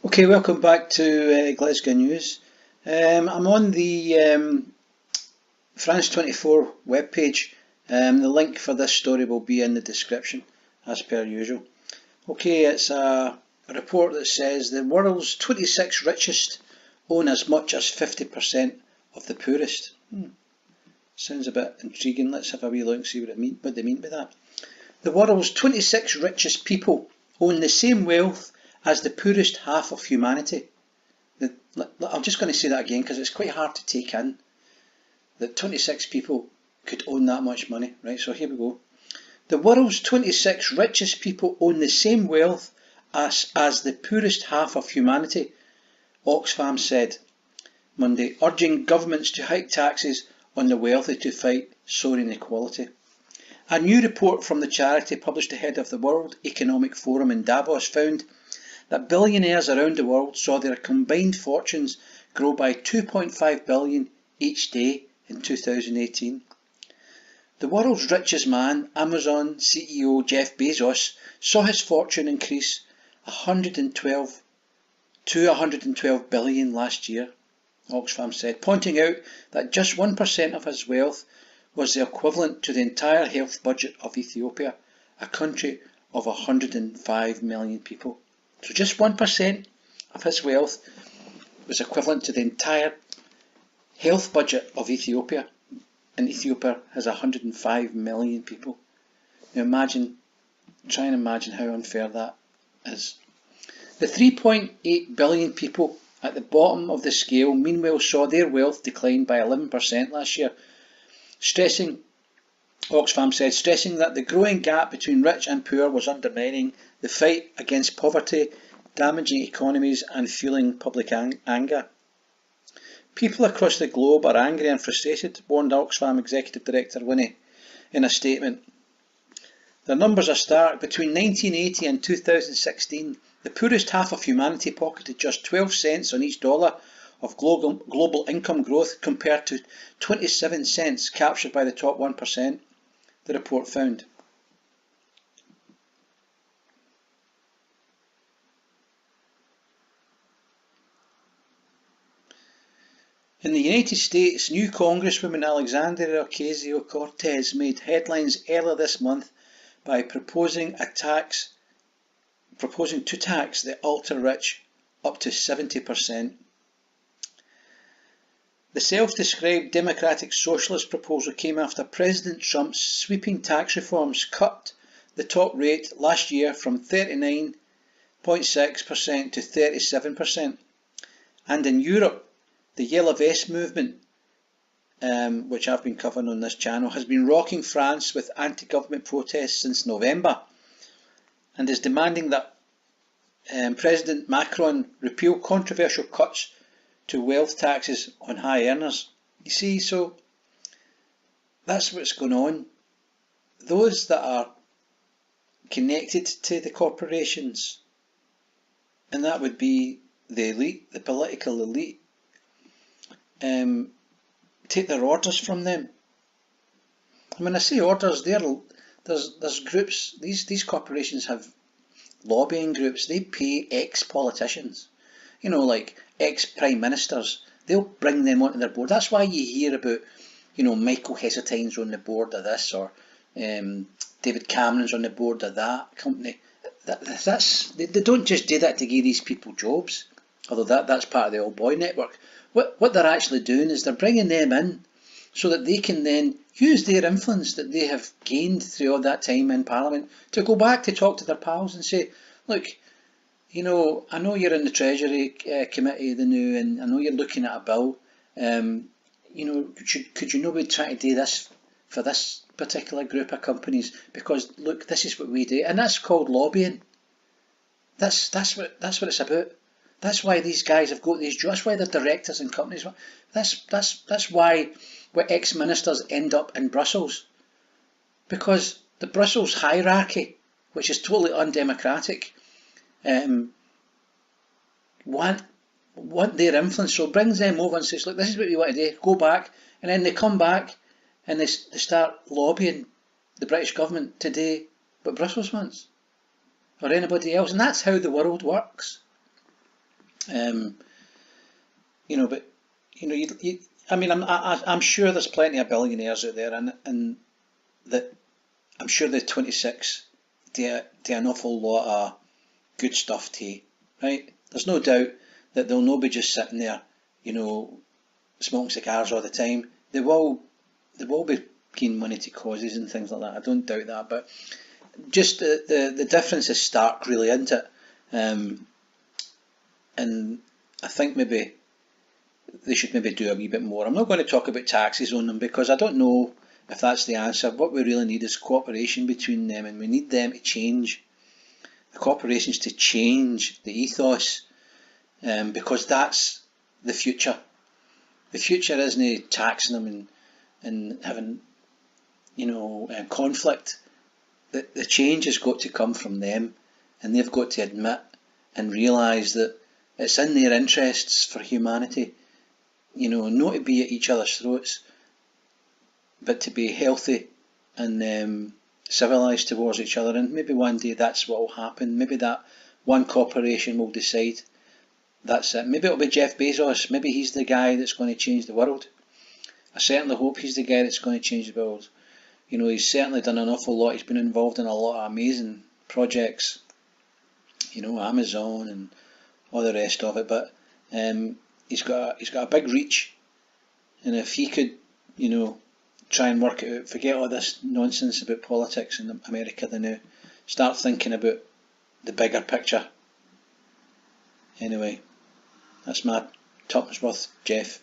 Okay, welcome back to Glasgow News. I'm on the France 24 webpage. The link for this story will be in the description, as per usual. Okay, it's a report that says the world's 26 richest own as much as 50% of the poorest. Sounds a bit intriguing. Let's have a wee look and see what they mean by that. The world's 26 richest people own the same wealth as the poorest half of humanity. I'm just going to say that again because it's quite hard to take in that 26 people could own that much money. Right, so here we go. The world's 26 richest people own the same wealth as the poorest half of humanity, Oxfam said Monday, urging governments to hike taxes on the wealthy to fight soaring inequality. A new report from the charity published ahead of the World Economic Forum in Davos found that billionaires around the world saw their combined fortunes grow by 2.5 billion each day in 2018. The world's richest man, Amazon CEO Jeff Bezos, saw his fortune increase to 112 billion last year, Oxfam said, pointing out that just 1% of his wealth was the equivalent to the entire health budget of Ethiopia, a country of 105 million people. So just 1% of his wealth was equivalent to the entire health budget of Ethiopia, and Ethiopia has 105 million people. Now try and imagine how unfair that is. The 3.8 billion people at the bottom of the scale meanwhile saw their wealth decline by 11% last year, Oxfam said, stressing that the growing gap between rich and poor was undermining the fight against poverty, damaging economies and fueling public anger. People across the globe are angry and frustrated, warned Oxfam Executive Director Winnie in a statement. The numbers are stark. Between 1980 and 2016, the poorest half of humanity pocketed just 12 cents on each dollar of global income growth compared to 27 cents captured by the top 1%, the report found. In the United States, new Congresswoman Alexandria Ocasio-Cortez made headlines earlier this month by proposing to tax the ultra-rich up to 70%. The self-described Democratic Socialist proposal came after President Trump's sweeping tax reforms cut the top rate last year from 39.6% to 37%. And in Europe, the Yellow Vest movement, which I've been covering on this channel, has been rocking France with anti-government protests since November and is demanding that President Macron repeal controversial cuts to wealth taxes on high earners. You see, so that's what's going on. Those that are connected to the corporations, and that would be the elite, the political elite, take their orders from them. And when I say orders, there's groups, these corporations have lobbying groups. They pay ex-politicians, like ex-prime ministers. They'll bring them onto their board. That's why you hear about, Michael Heseltine's on the board of this, or David Cameron's on the board of that company. They don't just do that to give these people jobs, although that's part of the old boy network. What they're actually doing is they're bringing them in so that they can then use their influence that they have gained through all that time in Parliament to go back to talk to their pals and say, look, I know you're in the Treasury Committee, the new, and I know you're looking at a bill. Could you maybe try to do this for this particular group of companies? Because look, this is what we do, and that's called lobbying. That's what it's about. That's why these guys have got these jobs. That's why they're directors in companies. That's why ex-ministers end up in Brussels, because the Brussels hierarchy, which is totally undemocratic, want their influence. So it brings them over and says, look, this is what we want to do, go back. And then they come back and they start lobbying the British government to do what Brussels wants, or anybody else. And that's how the world works. You know, but you know, I mean, I'm sure there's plenty of billionaires out there, and that I'm sure the 26 do an awful lot of good stuff too, right? There's no doubt that they'll not be just sitting there, you know, smoking cigars all the time. They will be giving money to causes and things like that. I don't doubt that, but just the difference is stark, really, isn't it? And I think maybe they should maybe do a wee bit more. I'm not going to talk about taxes on them because I don't know if that's the answer. What we really need is cooperation between them, and we need them to change the corporations, to change the ethos, because that's the future. The future isn't taxing them and having, you know, conflict. The change has got to come from them, and they've got to admit and realise that it's in their interests for humanity, you know, not to be at each other's throats, but to be healthy and civilised towards each other. And maybe one day that's what will happen. Maybe that one corporation will decide that's it. Maybe it'll be Jeff Bezos. Maybe he's the guy that's going to change the world. I certainly hope he's the guy that's going to change the world. You know, he's certainly done an awful lot. He's been involved in a lot of amazing projects, you know, Amazon and all the rest of it. But he's got a big reach, and if he could, you know, try and work it out, forget all this nonsense about politics in America now, start thinking about the bigger picture. Anyway, that's my tuppence worth, Jeff.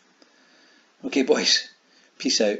Okay, boys, peace out.